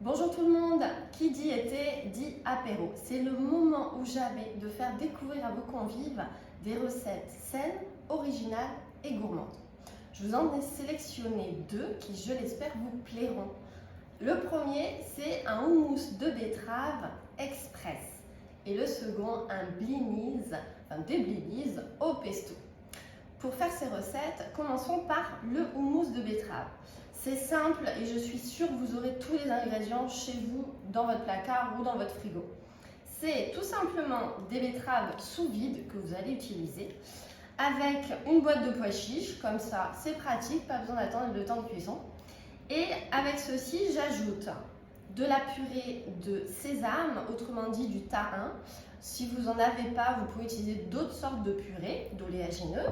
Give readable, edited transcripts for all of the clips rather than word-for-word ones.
Bonjour tout le monde, qui dit été dit apéro. C'est le moment ou jamais de faire découvrir à vos convives des recettes saines, originales et gourmandes. Je vous en ai sélectionné deux qui, je l'espère, vous plairont. Le premier, c'est un houmous de betterave express et le second, des blinis au pesto. Pour faire ces recettes, commençons par le houmous de betterave. C'est simple et je suis sûre que vous aurez tous les ingrédients chez vous, dans votre placard ou dans votre frigo. C'est tout simplement des betteraves sous vide que vous allez utiliser avec une boîte de pois chiches, comme ça c'est pratique, pas besoin d'attendre le temps de cuisson. Et avec ceci, j'ajoute de la purée de sésame, autrement dit du tahin. Si vous n'en avez pas, vous pouvez utiliser d'autres sortes de purées, d'oléagineux.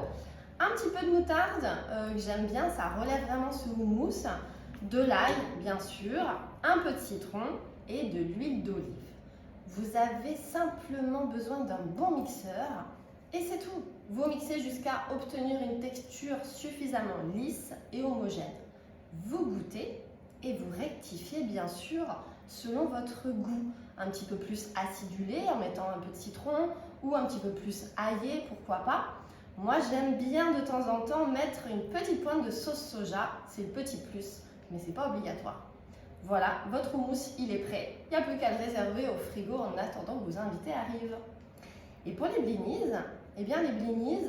Un petit peu de moutarde, que j'aime bien, ça relève vraiment ce houmous. De l'ail, bien sûr, un peu de citron et de l'huile d'olive. Vous avez simplement besoin d'un bon mixeur et c'est tout. Vous mixez jusqu'à obtenir une texture suffisamment lisse et homogène. Vous goûtez et vous rectifiez bien sûr selon votre goût. Un petit peu plus acidulé en mettant un peu de citron ou un petit peu plus aillé, pourquoi pas. Moi j'aime bien de temps en temps mettre une petite pointe de sauce soja, c'est le petit plus, mais c'est pas obligatoire. Voilà, votre houmous il est prêt, il n'y a plus qu'à le réserver au frigo en attendant que vos invités arrivent. Et pour les blinis, eh bien les blinis,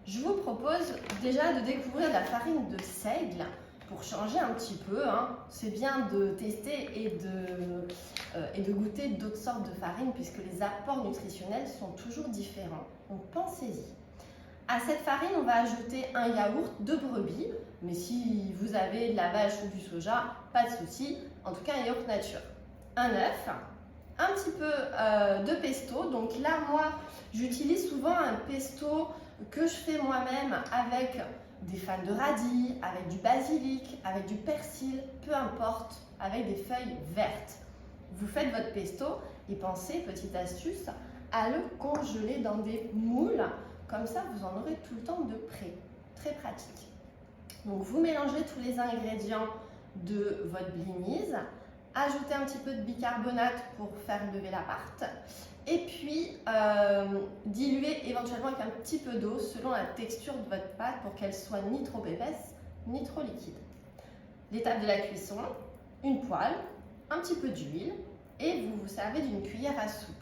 je vous propose déjà de découvrir la farine de seigle pour changer un petit peu. C'est bien de tester et de goûter d'autres sortes de farines puisque les apports nutritionnels sont toujours différents. Donc pensez-y. À cette farine, on va ajouter un yaourt de brebis, mais si vous avez de la vache ou du soja, pas de souci. En tout cas, un yaourt nature. Un œuf, un petit peu de pesto. Donc là, moi, j'utilise souvent un pesto que je fais moi-même avec des fans de radis, avec du basilic, avec du persil, peu importe, avec des feuilles vertes. Vous faites votre pesto et pensez, petite astuce, à le congeler dans des moules. Comme ça, vous en aurez tout le temps de près. Très pratique. Donc, vous mélangez tous les ingrédients de votre blinis. Ajoutez un petit peu de bicarbonate pour faire lever la pâte. Et puis, diluez éventuellement avec un petit peu d'eau selon la texture de votre pâte pour qu'elle soit ni trop épaisse, ni trop liquide. L'étape de la cuisson, une poêle, un petit peu d'huile et vous vous servez d'une cuillère à soupe.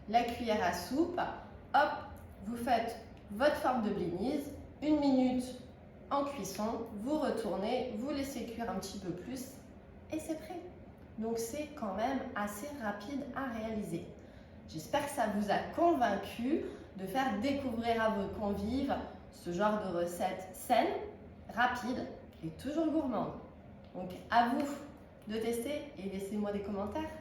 La cuillère à soupe, hop, vous faites votre forme de blinis, 1 minute en cuisson, vous retournez, vous laissez cuire un petit peu plus et c'est prêt. Donc c'est quand même assez rapide à réaliser. J'espère que ça vous a convaincu de faire découvrir à vos convives ce genre de recette saine, rapide et toujours gourmande. Donc à vous de tester et laissez-moi des commentaires.